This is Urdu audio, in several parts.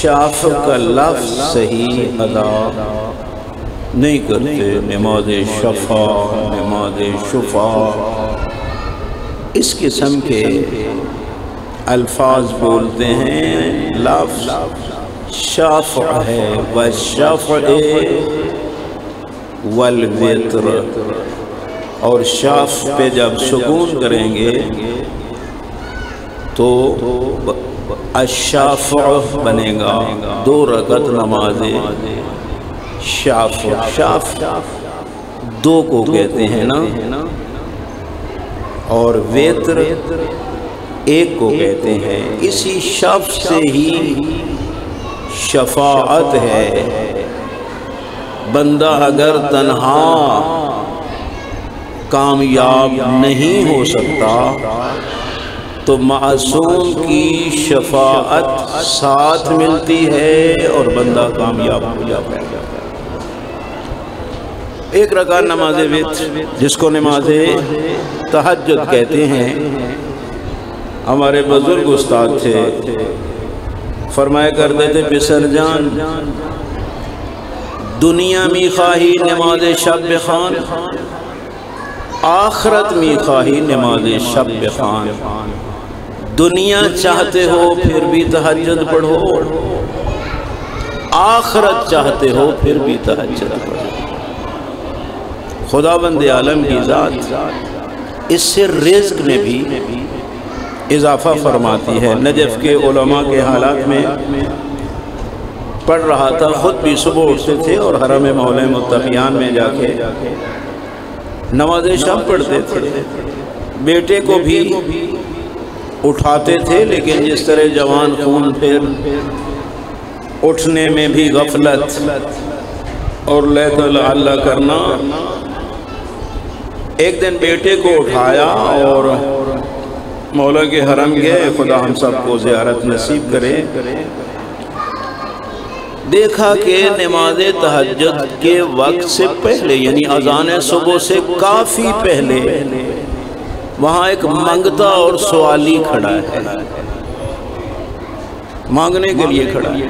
شاف کا لفظ صحیح ادا نہیں کرتے، نماز شفا، نماز شفا، اس قسم کے الفاظ بولتے ہیں۔ لفظ شفع ہے، والشفع والوتر، اور شاف پہ جب سکون کریں گے تو الشافع بنے گا، 2 رکعت نماز شافع۔ شاف 2 کو کہتے ہیں نا، اور وتر 1 کو کہتے ہیں۔ اسی شف سے ہی شفاعت ہے۔ بندہ اگر تنہا کامیاب نہیں ہو سکتا تو معصوم کی شفاعت ساتھ ملتی ہے اور بندہ کامیاب ہو جاتا ہے۔ 1 رکعت نماز وتر، جس کو نماز تہجد کہتے ہیں، ہمارے بزرگ استاد تھے، فرمایا کرتے تھے پسر جان دنیا می خواہی نماز شب بخوان، آخرت می خواہی نماز شب بخوان۔ دنیا چاہتے ہو پھر بھی تہجد پڑھو، آخرت چاہتے ہو پھر بھی تہجد پڑھو۔ خدا بند عالم کی ذات اس سے رزق میں بھی اضافہ فرماتی ہے۔ نجف کے علماء کے حالات میں پڑھ رہا تھا، خود بھی صبح اٹھتے تھے اور حرم مولا متقیان میں جا کے نماز شب پڑھتے تھے، بیٹے کو بھی اٹھاتے تھے، لیکن جس طرح جوان خون پھر اٹھنے میں بھی غفلت اور لیت اللہ کرنا، ایک دن بیٹے کو اٹھایا اور مولا کے حرم گئے، خدا ہم سب کو زیارت نصیب کرے۔ دیکھا کہ نماز تہجد کے وقت سے پہلے، یعنی اذان صبح سے کافی پہلے، وہاں ایک منگتا اور سوالی کھڑا ہے، مانگنے کے لیے کھڑا ہے۔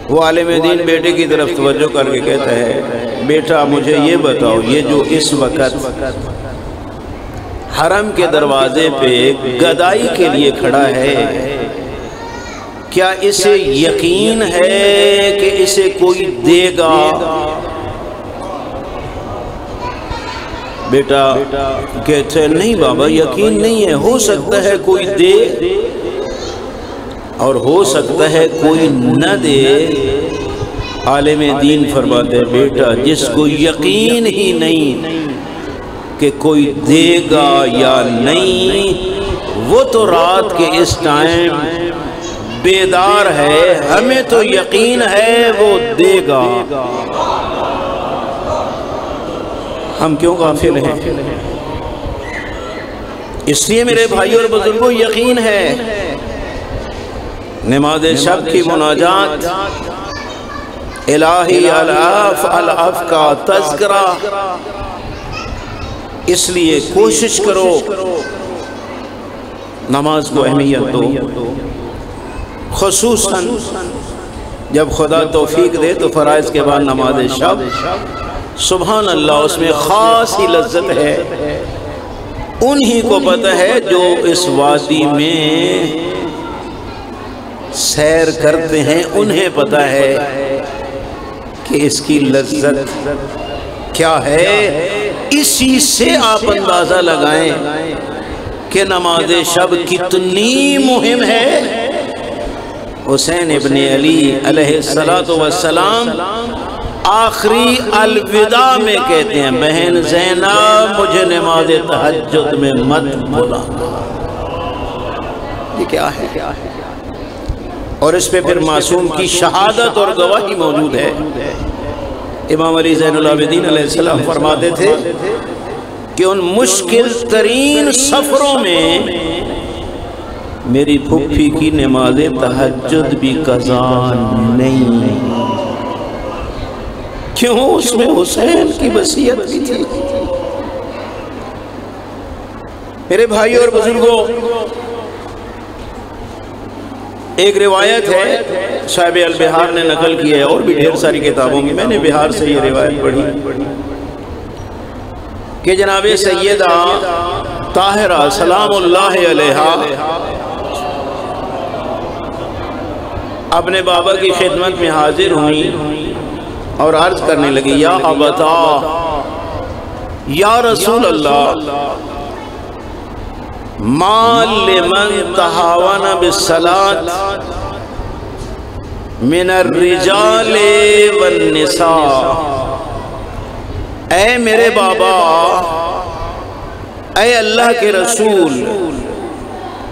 وہ عالم دین بیٹے کی طرف توجہ کر کے کہتا ہے، بیٹا مجھے یہ بتاؤ، یہ جو اس وقت حرم کے دروازے پہ گدائی کے لیے کھڑا ہے، کیا اسے یقین ہے کہ اسے کوئی دے گا؟ بیٹا کہتے ہیں نہیں بابا، یقین نہیں ہے، ہو سکتا ہے کوئی دے اور ہو سکتا ہے کوئی نہ دے۔ عالم دین فرماتے ہیں، بیٹا جس کو یقین ہی نہیں کہ کوئی دے گا یا نہیں، وہ تو رات کے اس ٹائم بیدار ہے، ہمیں تو یقین ہے وہ دے گا، ہم کیوں غافل ہیں؟ اس لیے میرے بھائی اور بزرگوں، یقین ہے۔ نماز شب کی مناجات، الہی العاف العف کا تذکرہ، اس لیے کوشش کرو نماز کو اہمیت دو، خصوصاً جب خدا توفیق دے تو فرائض کے بعد نماز شب، سبحان اللہ، اس میں خاص ہی لذت ہے۔ انہی کو پتہ ہے جو اس وادی میں سیر کرتے ہیں، انہیں پتہ ہے کہ اس کی لذت کیا ہے۔ اسی سے آپ اندازہ لگائیں کہ نماز شب کتنی مہم ہے۔ حسین ابن علی علیہ السلام آخری الوداع میں کہتے ہیں، بہن زینب مجھے نماز تہجد میں مت بلا۔ یہ کیا ہے؟ اور اس پہ پھر معصوم کی شہادت اور گواہی موجود ہے۔ امام علی زین العابدین علیہ السلام فرماتے تھے کہ ان مشکل ترین سفروں میں میری پھپھی کی نماز تہجد بھی قضا نہیں، کیوں؟ اس میں حسین کی وصیت بھی تھی۔ میرے بھائی اور بزرگوں، ایک روایت ہے صاحب البحار نے نقل کی ہے، اور بھی ڈھیر ساری کتابوں میں، میں نے بہار سے یہ روایت پڑھی کہ جناب سیدہ طاہرہ سلام اللہ علیہا اپنے بابا کی خدمت میں حاضر ہوئیں اور عرض کرنے لگی، یا ابتا یا رسول اللہ ما لمن تہاون بالصلاة من الرجال والنساء، اے میرے بابا، اے اللہ کے رسول،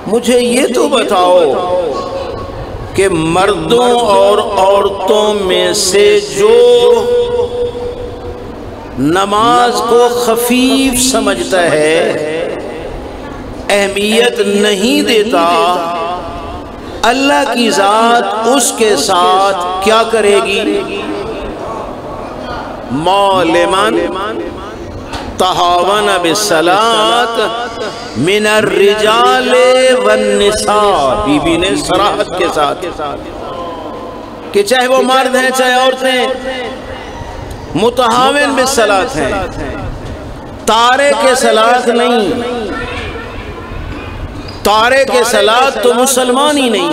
مجھے یہ تو بتاؤ کہ مردوں اور عورتوں میں سے جو نماز کو خفیف سمجھتا ہے، اہمیت نہیں دیتا، اللہ کی ذات اس کے ساتھ کیا کرے گی؟ مولمن تہاون بالصلاة من الرجال والنساء، بی بی نے صراحت کے ساتھ کہ چاہے وہ مرد ہیں چاہے عورتیں متہاون بالصلاة ہیں، تارک صلاۃ نہیں، تارک صلاۃ تو مسلمان ہی نہیں،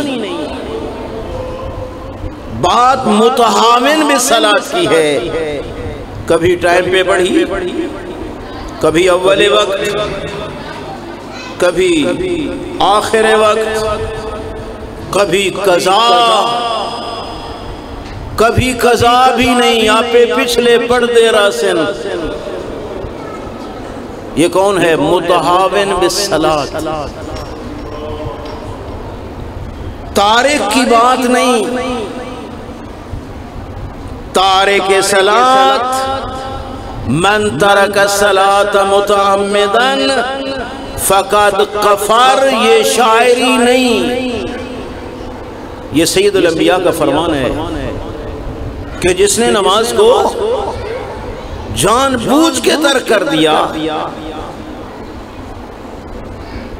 بات متہاون بالصلاۃ کی ہے، کبھی ٹائم پہ پڑھی، کبھی اول وقت، کبھی آخر وقت، کبھی قضا، کبھی قضا بھی نہیں، آپ پچھلے پردے راسن، یہ کون ہے؟ متہاون بالصلاۃ، تارک کی بات نہیں، تارک صلاۃ من ترک الصلاۃ متعمدا فقد کفر، یہ شاعری نہیں، یہ سید الانبیاء کا فرمان ہے کہ جس نے نماز کو جان بوجھ کے ترک کر دیا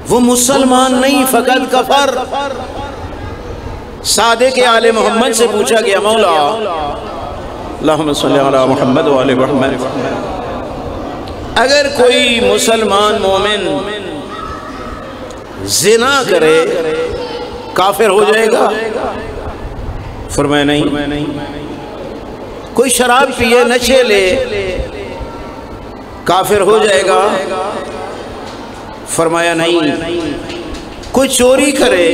وہ مسلمان نہیں، فقد کفر۔ صادق آل محمد سے پوچھا گیا، مولا اللہم صلی علی محمد وآل محمد، اگر کوئی مسلمان مومن زنا کرے کافر ہو جائے گا؟ فرمایا نہیں۔ کوئی شراب پیے، نشے لے، کافر ہو جائے گا؟ فرمایا نہیں۔ کوئی چوری کرے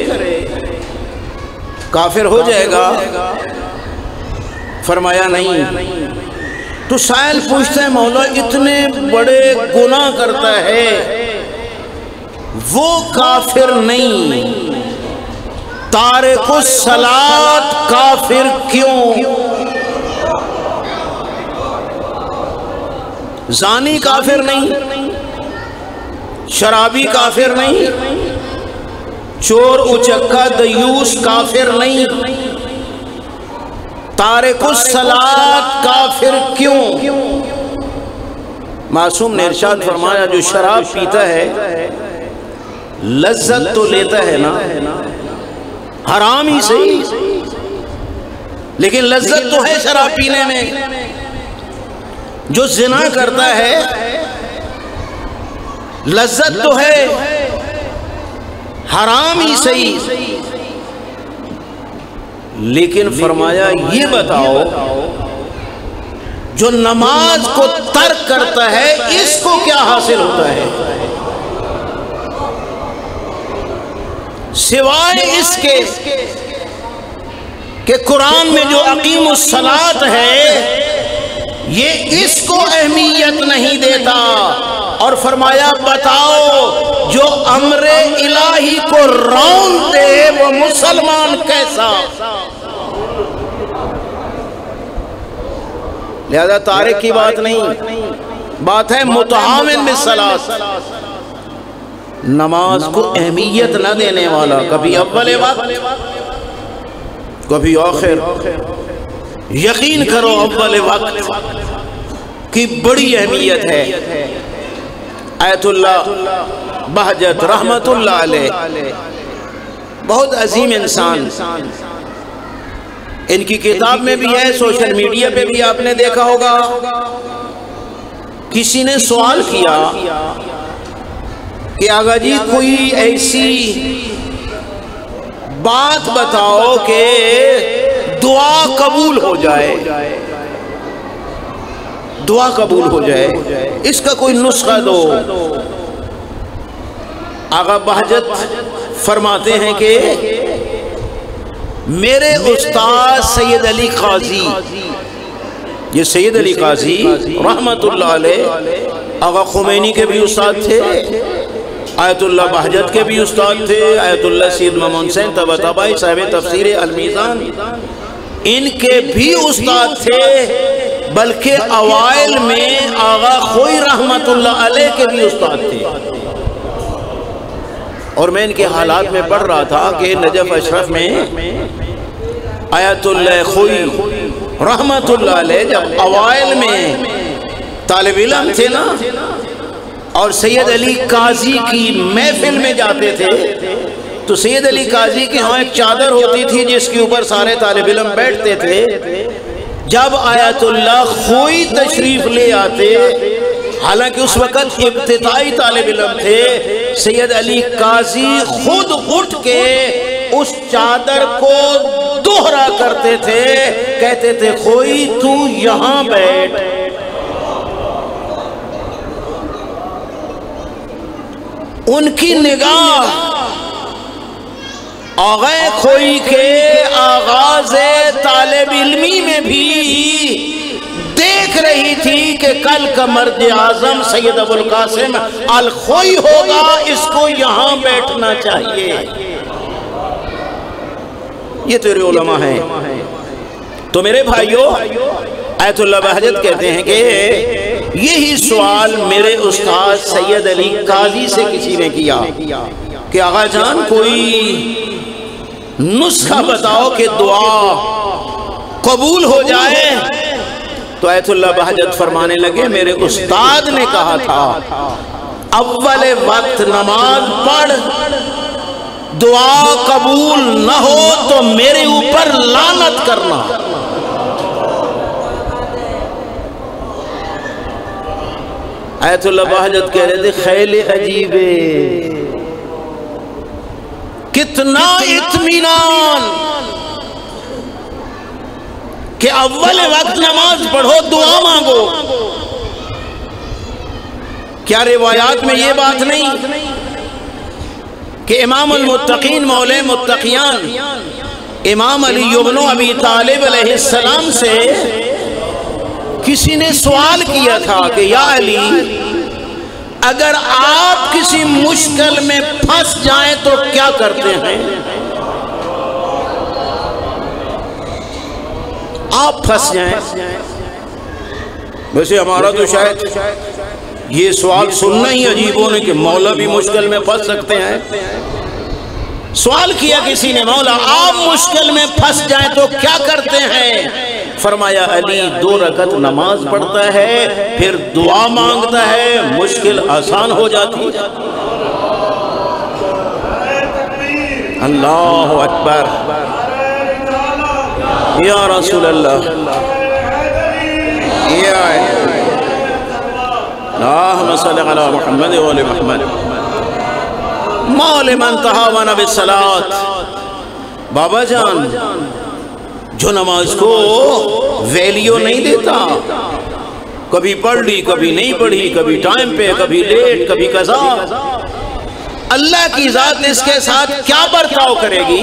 کافر ہو جائے گا؟ فرمایا نہیں۔ تو سائل پوچھتے ہیں، مولا اتنے بڑے گناہ کرتا ہے وہ کافر نہیں، تارک الصلاۃ کافر کیوں؟ زانی کافر نہیں، شرابی کافر نہیں، چور اچکا دیوس کافر نہیں، تارک الصلاۃ کافر کیوں؟ معصوم نے ارشاد فرمایا، جو شراب پیتا ہے لذت تو لیتا ہے نا، حرام ہی صحیح لیکن لذت تو ہے شراب پینے میں۔ جو زنا کرتا ہے لذت تو ہے، حرام ہی صحیح، لیکن فرمایا یہ بتاؤ جو نماز کو ترک کرتا ہے اس کو کیا حاصل ہوتا ہے؟ سوائے اس کے کہ قرآن میں جو اقیم الصلاۃ ہے یہ اس کو اہمیت نہیں دیتا، اور فرمایا بتاؤ جو امر الہی کو رون دے وہ مسلمان کیسا؟ لہذا تارک کی بات نہیں، بات ہے متعاون بالصلاۃ، نماز کو اہمیت نہ دینے والا، کبھی اول وقت کبھی آخر۔ یقین کرو اول وقت کی بڑی اہمیت ہے۔ آیت اللہ بہجت رحمت اللہ علیہ بہت عظیم انسان. ان کی کتاب میں بھی ہے، سوشل میڈیا پہ بھی آپ نے دیکھا ہوگا. کسی نے سوال کیا کہ آغا جی کوئی ایسی بات بتاؤ کہ دعا قبول ہو جائے، دعا قبول ہو جائے، اس کا کوئی نسخہ دو. آغا بہجت فرماتے ہیں کہ میرے استاد سید علی قاضی، یہ سید علی قاضی رحمت اللہ علیہ آغا خمینی کے بھی استاد تھے، آیت اللہ بہجت کے بھی استاد تھے، آیت اللہ سید محمد حسین طباطبائی صاحب تفسیر المیزان ان کے بھی استاد تھے، بلکہ اوائل میں آغا خوئی رحمت اللہ علیہ کے بھی استاد تھے. اور میں ان کے حالات میں پڑھ رہا تھا کہ نجف اشرف میں آیت اللہ خوئی رحمت اللہ علیہ جب اوائل میں طالب علم تھے نا، اور سید علی قاضی کی محفل میں جاتے تھے تو سید علی قاضی کے ہاں ایک چادر ہوتی تھی جس کے اوپر سارے طالب علم بیٹھتے تھے. جب آیت اللہ خوئی تشریف لے آتے، حالانکہ اس وقت ابتدائی طالب علم تھے، سید علی قاضی خود اٹھ کے اس چادر کو دوہرا کرتے تھے، کہتے تھے خوئی تو یہاں بیٹھ. ان کی نگاہ آغا خوئی کے آغاز طالب علمی میں بھی دیکھ رہی تھی کہ کل کا مرد اعظم سید ابو القاسم الخوئی ہوگا، اس کو یہاں بیٹھنا چاہیے. یہ تیرے علماء ہیں. تو میرے بھائیوں، آیت اللہ بہجت کہتے ہیں کہ یہی سوال میرے استاد سید علی قاضی سے کسی نے کیا کہ آغا جان کوئی نسخہ بتاؤ کہ دعا قبول ہو جائے. تو آیت اللہ بہجت فرمانے لگے میرے استاد نے کہا تھا اول وقت نماز پڑھ، دعا قبول نہ ہو تو میرے اوپر لعنت کرنا. آیت اللہ بہجت کہہ رہے تھے خیل عجیب ہے، کتنا اطمینان کہ اول وقت نماز پڑھو دعا مانگو. کیا روایات میں یہ بات نہیں کہ امام المتقین مولا متقیان امام علی بن ابی طالب علیہ السلام سے کسی نے سوال کیا تھا کہ یا علی، اگر آپ کسی مشکل میں پھنس جائیں تو کیا کرتے ہیں؟ آپ پھنس جائیں. ویسے ہمارا تو شاید یہ سوال سننا ہی عجیب ہونے کہ مولا بھی مشکل میں پھنس سکتے ہیں. سوال کیا کسی نے مولا آپ مشکل میں پھنس جائیں تو کیا کرتے ہیں؟ فرمایا علی 2 رکعت نماز پڑھتا ہے، پھر دعا مانگتا ہے، مشکل آسان ہو جاتی ہے. اللہ اکبر یا رسول اللہ، اللہم صلی علی محمد و آل محمد. مول من تہاون بالصلاۃ، بابا جان جو نماز کو ویلیو نہیں دیتا، کبھی پڑھ لی کبھی نہیں پڑھی، کبھی ٹائم پہ کبھی لیٹ کبھی قضا، اللہ کی ذات اس کے ساتھ کیا برتاؤ کرے گی؟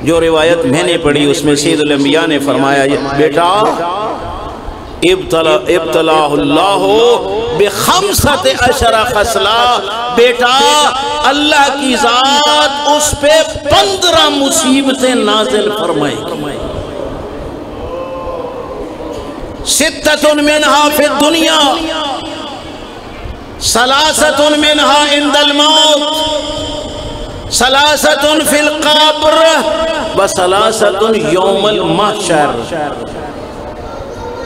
جو روایت میں نے پڑھی اس میں سید الانبیاء نے فرمایا بیٹا ابتلاہ اللہ بخمسۃ عشر خصلہ، بیٹا اللہ کی ذات اس پہ 15 مصیبتیں نازل فرمائے گی. ستۃ منہا فی الدنیا، ثلاثۃ منہا عند الموت، ثلاثۃ فی القبر، وثلاثۃ یوم المحشر.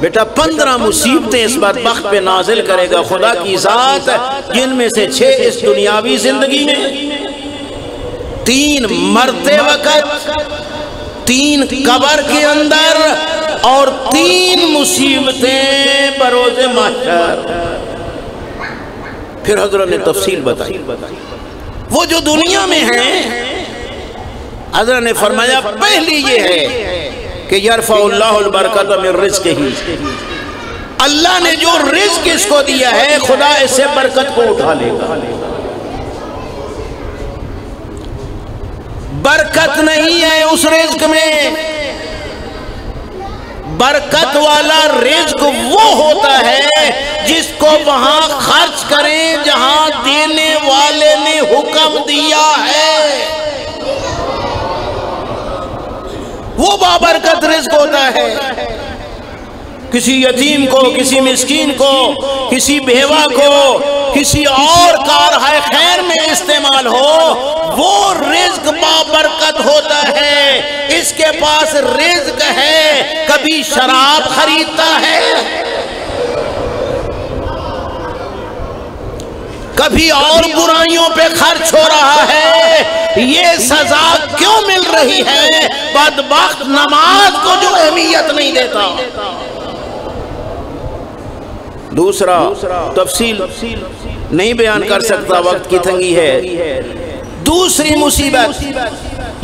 بیٹا 15 مصیبتیں اس بدبخت پہ نازل کرے گا خدا کی ذات، جن میں سے 6 اس دنیاوی زندگی میں، 3 مرتے وقت، 3 قبر کے اندر، اور 3 مصیبتیں بروز محشر۔ پھر حضرت نے تفصیل بتائی۔ وہ جو دنیا میں ہیں، حضرت نے فرمایا پہلی یہ ہے کہ یرفع اللہ البرکۃ من رزقہ، اللہ نے جو رزق اس کو دیا ہے خدا اس سے برکت کو اٹھا لے گا۔ برکت نہیں ہے اس رزق میں، برکت والا رزق وہ ہوتا ہے جس کو وہاں خرچ کریں جہاں دینے والے نے حکم دیا ہے، وہ بابرکت رزق ہوتا ہے۔ کسی یتیم کو، کسی مسکین کو، کسی بیوہ کو، کسی اور کارہائے خیر میں استعمال ہو، وہ رزق بابرکت ہوتا ہے۔ اس کے پاس رزق ہے، کبھی شراب خریدتا ہے، کبھی اور برائیوں پہ خرچ ہو رہا ہے۔ یہ سزا کیوں مل رہی ہے؟ بدبخت نماز کو جو اہمیت نہیں دیتا۔ دوسرا تفصیل نہیں بیان کر سکتا، وقت کی تنگی ہے۔ دوسری مصیبت،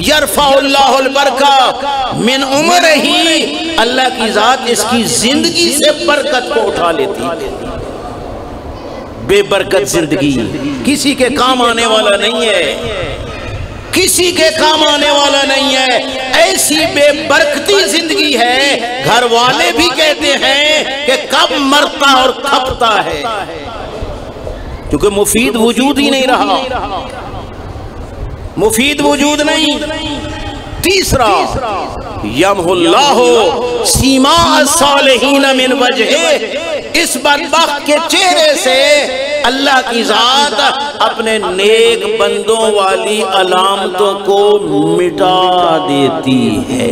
یرفع اللہ البرکہ من عمرہ، اللہ کی ذات اس کی زندگی سے برکت کو اٹھا لیتی۔ بے برکت زندگی کسی کے کام آنے والا نہیں ہے، کسی کے کام آنے والا نہیں ہے۔ ایسی بے برکتی زندگی ہے، گھر والے بھی کہتے ہیں کہ کب مرتا اور کھپتا ہے، کیونکہ مفید وجود ہی نہیں رہا، مفید وجود نہیں۔ تیسرا، یمحو اللہ سیماء الصالحین من وجہہ، اس بدبخت کے چہرے سے اللہ کی ذات اپنے نیک بندوں والی علامتوں کو مٹا دیتی ہے۔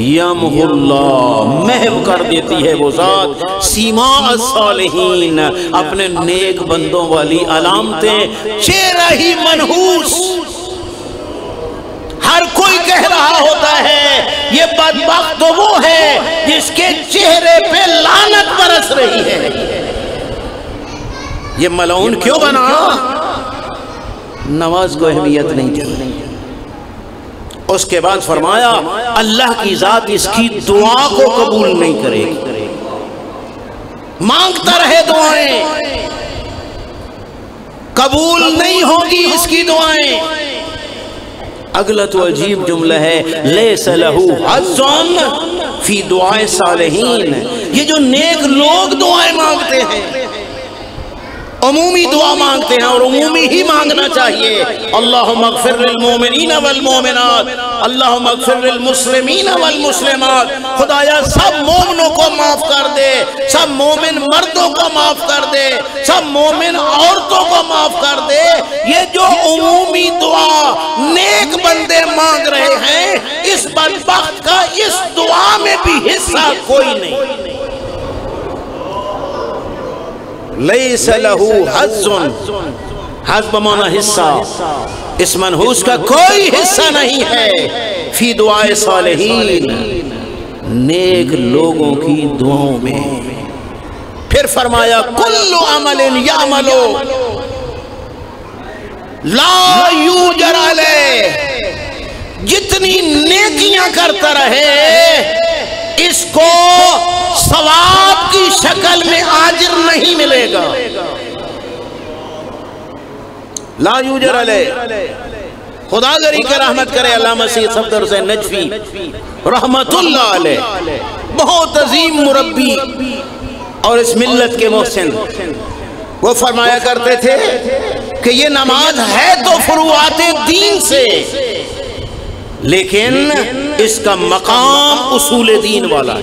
یمحو اللہ، محو کر دیتی ہے وہ ذات، سیماء الصالحین، اپنے نیک بندوں والی علامتیں، چہرہ ہی منحوس۔ ہر کوئی کہہ رہا ہوتا ہے یہ بدبخت تو وہ ہے جس کے چہرے پہ لعنت برس رہی ہے۔ یہ ملعون کیوں بنا؟ نماز کو اہمیت نہیں دی۔ اس کے بعد فرمایا اللہ کی ذات اس کی دعا کو قبول نہیں کرے گی، مانگتا رہے دعائیں، قبول نہیں ہوگی اس کی دعائیں۔ اگلا تو عجیب جملہ ہے، لیس لہو حظ فی دعائے صالحین، یہ جو نیک لوگ دعائیں مانگتے ہیں، عمومی دعا مانگتے ہیں، اور عمومی ہی مانگنا چاہیے۔ اللہم اغفر للمومنین والمومنات، اللہم اغفر للمسلمین والمسلمات، خدایا سب مومنوں کو معاف کر دے، سب مومن مردوں کو معاف کر دے، سب مومن عورتوں کو معاف کر دے۔ یہ جو عمومی دعا نیک بندے مانگ رہے ہیں، اس بدبخت کا اس دعا میں بھی حصہ کوئی نہیں۔ لیس لہو حظ، حظ بمعنی حصہ، اس منحوس کا کوئی حصہ نہیں ہے فی دعائے صالحین، نیک لوگوں کی دعاؤں میں۔ پھر فرمایا کل عمل یعمل لا یوجر علیہ، جتنی نیکیاں کرتا رہے اس کو ثواب کی شکل میں اجر نہیں ملے گا۔ لا یوجر علیہ، خدا گری کے رحمت کرے علامہ سید صفدر حسین نجفی رحمت اللہ علیہ، بہت عظیم مربی اور اس ملت کے محسن، وہ فرمایا کرتے تھے کہ یہ نماز ہے تو فروعات دین سے، لیکن اس کا مقام اصول دین والا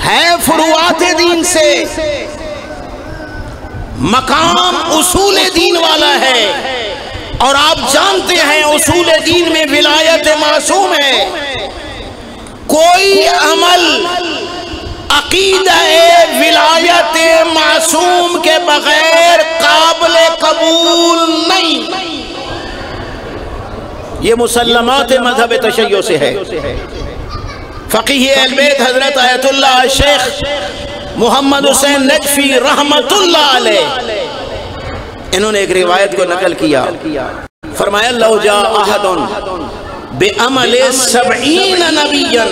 ہے فروعات دین سے، مقام اصول دین والا ہے۔ اور آپ جانتے ہیں اصول دین میں ولایت معصوم ہے، کوئی عمل عقیدہ ولایت معصوم کے بغیر قابل قبول نہیں۔ یہ مسلمات مذہب تشیع سے ہے۔ فقیہ اہل بیت حضرت آیت اللہ شیخ محمد حسین نجفی رحمت اللہ علیہ، انہوں نے ایک روایت کو نقل کیا، فرمایا لو جاء احد بعمل 70 نبیا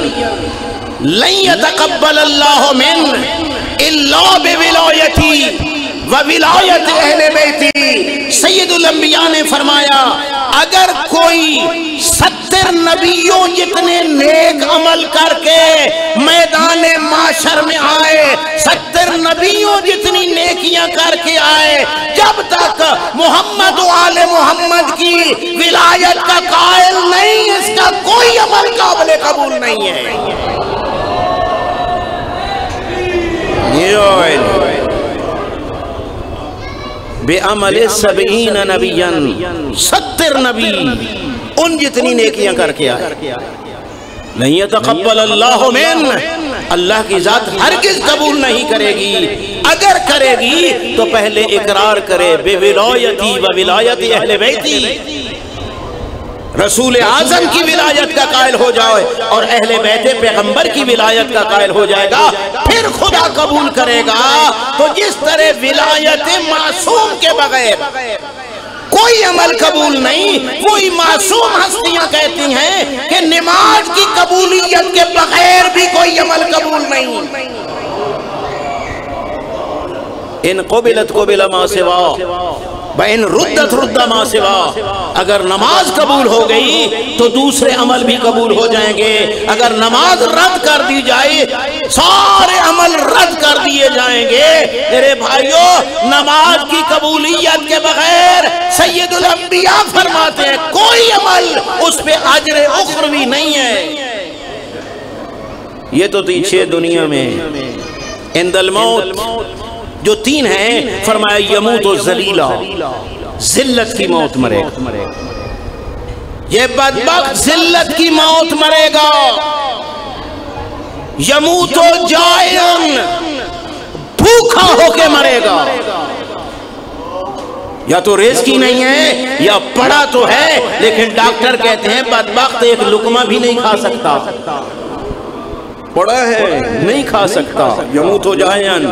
لن يتقبل اللہ من الا بولایتی وولایت اہل بیتی۔ سید الانبیاء نے فرمایا اگر کوئی 70 نبیوں جتنے نیک عمل کر کے میدان معاشر میں آئے، 70 نبیوں جتنی نیکیاں کر کے آئے، جب تک محمد و آل محمد کی ولایت کا قائل نہیں، اس کا کوئی عمل قابل قبول نہیں ہے۔ بے عمل 70 نبیا، 70 نبی ان جتنی نیکیاں کر کے آئے، نہیں یتقبل اللہ من، اللہ کی ذات ہرگز قبول نہیں کرے گی، اگر کرے گی تو پہلے اقرار کرے بے ولایتی و ولایت اہل بیتی، رسول اعظم کی ولایت کا قائل ہو جائے اور اہل بیت پیغمبر کی ولایت کا قائل ہو جائے گا، پھر خدا قبول کرے گا۔ تو جس طرح ولایت معصوم کے بغیر کوئی عمل قبول نہیں، وہی معصوم ہستیاں کہتی ہیں کہ نماز کی قبولیت کے بغیر بھی کوئی عمل قبول نہیں۔ ان قبلت قبل ما سوا بین ردت رد ما سوا، اگر نماز قبول ہو گئی تو دوسرے عمل بھی قبول ہو جائیں گے، اگر نماز رد کر دی جائے سارے عمل رد کر دیے جائیں گے۔ میرے بھائیوں، نماز کی قبولیت کے بغیر سید الانبیاء فرماتے ہیں کوئی عمل اس پہ اجر اخروی نہیں ہے۔ یہ تو تھی دنیا میں عند الموت جو 3 ہیں، فرمایا یموت و ذلیلہ، ذلت کی موت مرے گا، یہ بدبخت ذلت کی موت مرے گا۔ یموت و جائعن، بھوکا ہو کے مرے گا، یا تو رزق ہی نہیں ہے یا پڑا تو ہے لیکن ڈاکٹر کہتے ہیں بدبخت ایک لقمہ بھی نہیں کھا سکتا، پڑا ہے نہیں کھا سکتا۔ یموت و جائعن،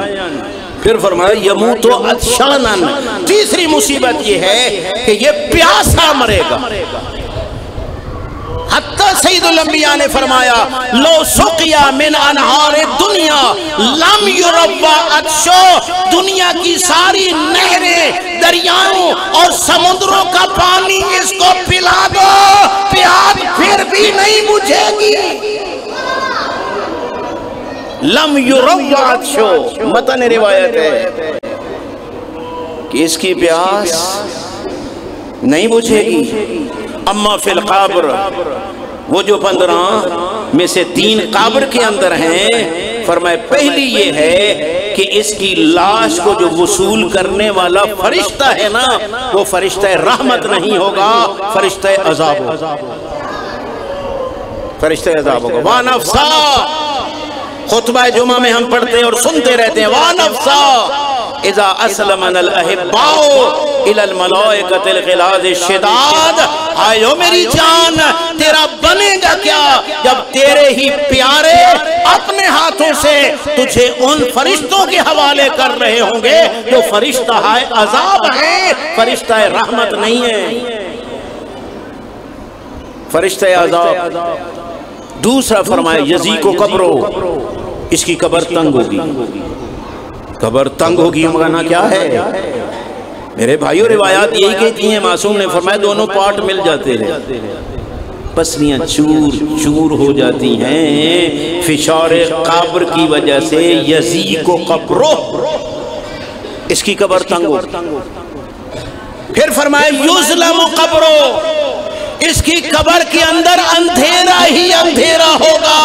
پھر فرمایا یموت و عطشانن، تیسری مصیبت یہ ہے کہ یہ پیاسا مرے گا۔ حتیٰ سید الانبیاء نے فرمایا لو سقیا من انہار دنیا لم یروا عطشو، دنیا کی ساری نہریں، دریاؤں اور سمندروں کا پانی اس کو پلا دو، پیاس پھر بھی نہیں بجھے گی۔ لم یروا عطشو، متن روایت ہے کہ اس کی پیاس نہیں بجھے گی۔ اما فی القبر، وہ جو 15 میں سے 3 قبر کے اندر ہیں، فرمائے پہلی یہ ہے کہ اس کی لاش کو جو وصول کرنے والا فرشتہ ہے نا، وہ فرشتہ رحمت نہیں ہوگا، فرشتہ عذاب ہوگا، فرشتہ عذاب ہوگا۔ وَنَفْسَا، خطبہ جمعہ میں ہم پڑھتے ہیں اور سنتے رہتے ہیں، وَنَفْسَا اذا اسلمن الاحباء الى الملائکۃ الغلاظ الشداد، آئیو میری جان تیرا بنے گا کیا جب تیرے ہی پیارے اپنے ہاتھوں سے تجھے ان فرشتوں کے حوالے کر رہے ہوں گے جو فرشتہ عذاب ہیں، فرشتہ رحمت نہیں ہے، فرشتہ عذاب۔ دوسرا فرمایا یزیق و قبرو، اس کی قبر تنگ ہوگی، قبر تنگ ہوگی، معنی کیا ہے میرے بھائیوں؟ روایات یہی کہتی ہیں، معصوم نے فرمایا دونوں پارٹ مل جاتے ہیں، پسلیاں چور چور ہو جاتی ہیں فشار قبر کی وجہ سے۔ یزیق و قبرو، اس کی قبر تنگ ہو۔ پھر فرمایا یظلم قبرو، اس کی قبر کے اندر اندھیرا ہی اندھیرا ہوگا،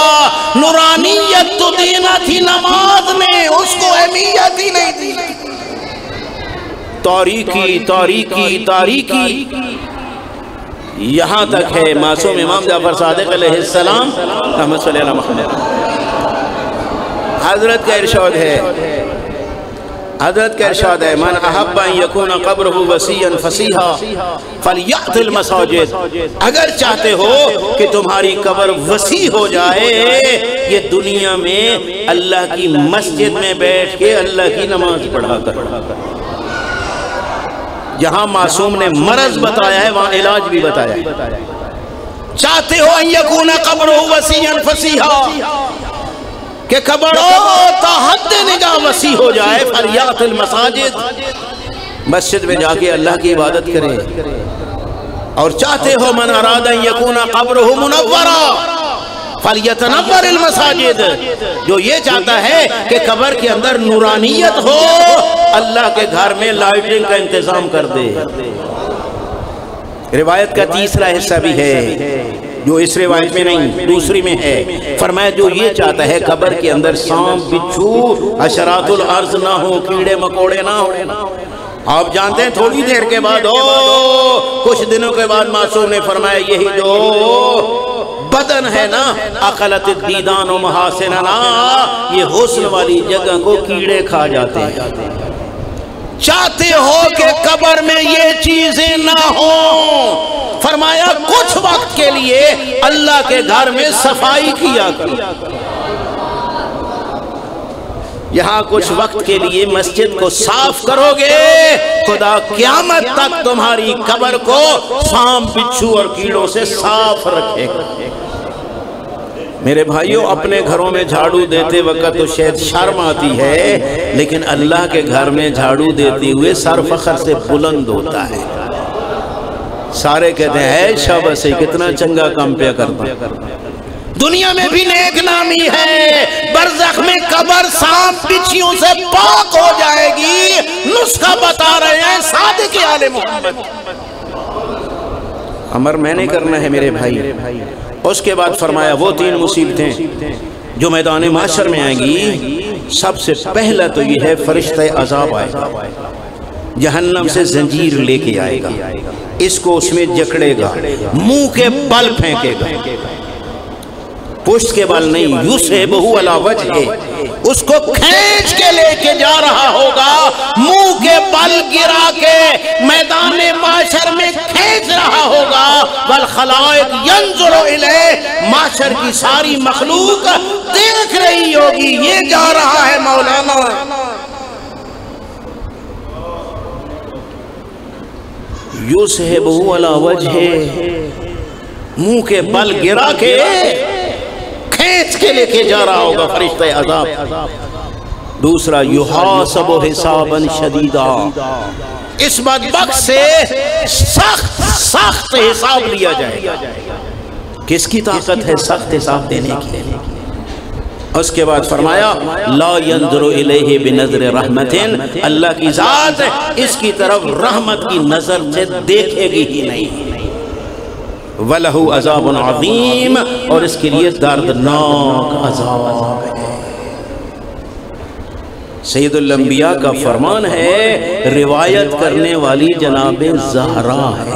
نورانیت تو دینا تھی نماز نے، اس کو اہمیت ہی نہیں دی، تاریکی تاریکی تاریکی یہاں تک ہے۔ معصوم امام جعفر صادق علیہ السلام رحمۃ اللہ علیہ محمد حضرت کا ارشاد ہے من احب ان یکون قبرہ وسیعا فصیحا فلیأت المساجد، اگر چاہتے ہو کہ تمہاری قبر وسیع ہو جائے، یہ دنیا میں اللہ کی مسجد میں بیٹھ کے اللہ کی نماز پڑھا کر، جہاں معصوم نے مرض بتایا ہے وہاں علاج بھی بتایا ہے۔ چاہتے ہو ان یکون قبرہ وسیعا فصیحا، کہ قبر تا حد نگاہ وسیع ہو جائے، فلیأت المساجد، مسجد میں جا کے اللہ کی عبادت کرے۔ اور چاہتے ہو من اراد ان یکون قبرہ منورا فلیتنور المساجد، جو یہ چاہتا ہے کہ قبر کے اندر نورانیت ہو، اللہ کے گھر میں لائٹنگ کا انتظام کر دے۔ روایت کا تیسرا حصہ بھی ہے جو اس روایت میں نہیں دوسری میں ہے، فرمایا جو یہ چاہتا ہے قبر کے اندر سانپ بچھو حشرات الارض نہ ہو، کیڑے مکوڑے نہ ہو۔ آپ جانتے ہیں تھوڑی دیر کے بعد کچھ دنوں کے بعد معصوم نے فرمایا یہی جو بدن ہے نا اقلت الدیدان و محاسننا، یہ حسن والی جگہ کو کیڑے کھا جاتے ہیں۔ چاہتے ہو کہ قبر میں یہ چیزیں نہ ہوں، فرمایا کچھ وقت کے لیے اللہ کے گھر میں صفائی کیا کرو۔ یہاں کچھ وقت کے لیے مسجد کو صاف کرو گے، خدا قیامت تک تمہاری قبر کو سانپ بچھو اور کیڑوں سے صاف رکھے گا۔ میرے بھائیوں، اپنے گھروں میں جھاڑو دیتے وقت تو شاید شرم آتی ہے، لیکن اللہ کے گھر میں جھاڑو دیتے ہوئے سر فخر سے بلند ہوتا ہے۔ سارے کہتے ہیں اے شاباش کتنا چنگا کام پیا کرتا۔ دنیا میں بھی نیک نامی ہے، برزخ میں قبر سانپ بچھیوں سے پاک ہو جائے گی۔ نسخہ بتا رہے ہیں صادق آل محمد۔ عمر میں نے کرنا ہے میرے بھائی۔ اس کے بعد فرمایا وہ 3 مصیبتیں جو میدان محشر میں آئیں گی، سب سے پہلا تو یہ ہے فرشتہ عذاب آئے گا، جہنم سے زنجیر لے کے آئے گا، اس کو اس میں جکڑے گا، منہ کے بل پھینکے گا، پشت کے بل نہیں، یُصِبُهُ عَلَى وَجْهِهِ، اس کو کھینچ کے لے کے جا رہا ہوگا، منہ کے بل گرا کے میدان معاشر میں کھینچ رہا ہوگا، وَالْخَلَائِقُ يَنْظُرُ إِلَيْهِ، معاشر کی ساری مخلوق دیکھ رہی ہوگی یہ جا رہا ہے مولانا۔ یُصِبُهُ عَلَى وَجْهِهِ، منہ کے بل گرا کے کھینچ کے لے کے جا رہا ہوگا فرشتہ عذاب۔ دوسرا یحاسب حسابا شدیدا، اس بدبخت سے سخت حساب لیا جائے گا۔ کس کی طاقت ہے سخت حساب دینے کی؟ اس کے بعد فرمایا لا ينظر الیہ بنظر رحمت، اللہ کی ذات اس کی طرف رحمت کی نظر سے دیکھے گی ہی نہیں۔ وَلَهُ عَذَابٌ عَظِيمٌ، اور اس کے لیے دردناک عذاب ہے۔ سید الانبیاء کا فرمان ہے، روایت کرنے والی جناب زہرا ہے۔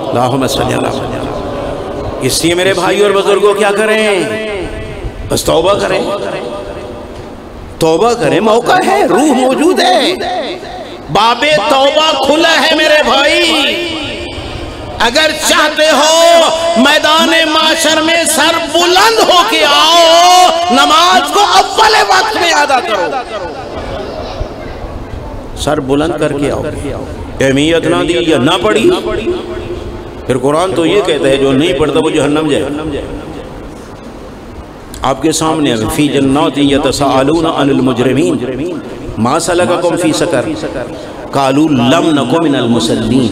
اللہم صلی اللہ علیہ وسلم۔ اس لیے میرے بھائی اور بزرگوں کیا کریں؟ بس توبہ کریں، توبہ کریں، موقع ہے، روح موجود ہے، باب توبہ کھلا ہے میرے بھائی۔ اگر چاہتے ہو میدان معاشر میں سر بلند ہو کے آؤ، نماز کو اول وقت میں ادا کرو، سر بلند کر کے آؤ۔ اہمیت نہ دی یا نہ پڑھی، پھر قرآن تو یہ کہتا ہے جو نہیں پڑھتا وہ جہنم جائے۔ آپ کے سامنے فی جنات یتساءلون عن المجرمین ما سلککم فی سقر قالوا لم نک من المصلین۔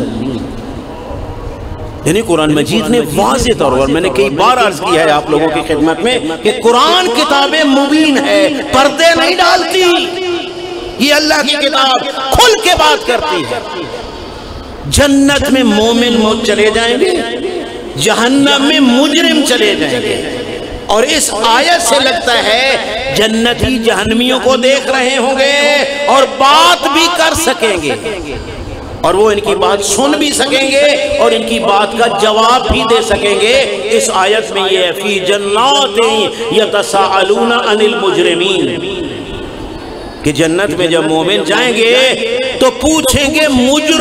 یعنی قرآن مجید نے واضح طور پر، میں نے کئی بار عرض کیا ہے آپ لوگوں کی خدمت میں کہ قرآن کتاب مبین ہے، پردے نہیں ڈالتی، یہ اللہ کی کتاب کھل کے بات کرتی ہے۔ جنت میں مومن چلے جائیں گے، جہنم میں مجرم چلے جائیں گے، اور اس آیت سے لگتا ہے جنتی جہنمیوں کو دیکھ رہے ہوں گے اور بات بھی کر سکیں گے۔ اور وہ ان کی بات سن بھی سکیں گے اور ان کی بات کا جواب بھی دے سکیں گے۔ اس آیت میں یہ فی جنات یتساءلون عن المجرمین کہ جنت میں جب مومن جائیں گے تو پوچھیں گے مجرم